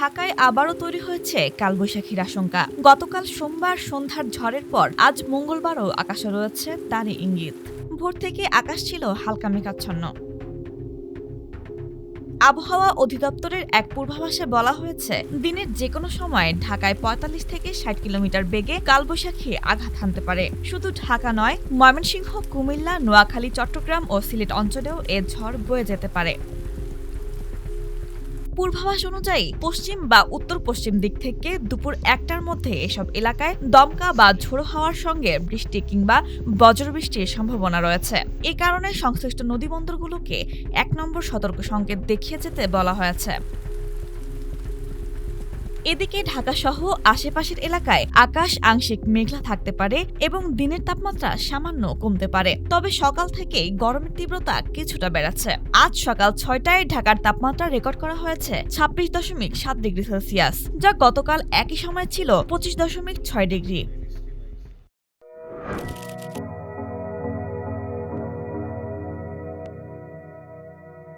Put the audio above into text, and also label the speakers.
Speaker 1: ঢাকায় আবারও তৈরি হয়েছে কালবৈশাখীর আশঙ্কা। গতকাল সোমবার সন্ধ্যার ঝড়ের পর আজ মঙ্গলবারও আকাশে রয়েছে তারই ইঙ্গিত। ভোর থেকে আকাশ ছিল হালকা মেঘাচ্ছন্ন। আবহাওয়া অধিদপ্তরের এক পূর্বাভাসে বলা হয়েছে, দিনের যেকোনো সময় ঢাকায় ৪৫ থেকে ৬০ কিলোমিটার বেগে কালবৈশাখী আঘাত হানতে পারে। শুধু ঢাকা নয়, ময়মনসিংহ, কুমিল্লা, নোয়াখালী, চট্টগ্রাম ও সিলেট অঞ্চলেও এ ঝড় বয়ে যেতে পারে। পূর্বাভাস অনুযায়ী পশ্চিম বা উত্তর পশ্চিম দিক থেকে দুপুর ১টার মধ্যে এসব এলাকায় দমকা বা ঝোড়ো হাওয়ার সঙ্গে বৃষ্টি কিংবা বজ্রবৃষ্টির সম্ভাবনা রয়েছে। এ কারণে সংশ্লিষ্ট নদীবন্দরগুলোকে ১ নম্বর সতর্ক সংকেত দেখিয়ে যেতে বলা হয়েছে। এদিকে ঢাকাসহ আশেপাশের এলাকায় আকাশ আংশিক মেঘলা থাকতে পারে এবং দিনের তাপমাত্রা সামান্য কমতে পারে। তবে সকাল থেকেই গরমের তীব্রতা কিছুটা বেড়েছে। আজ সকাল ৬টায় ঢাকার তাপমাত্রা রেকর্ড করা হয়েছে ২৬.৭ ডিগ্রি সেলসিয়াস, যা গতকাল একই সময় ছিল ২৫.৬ ডিগ্রি।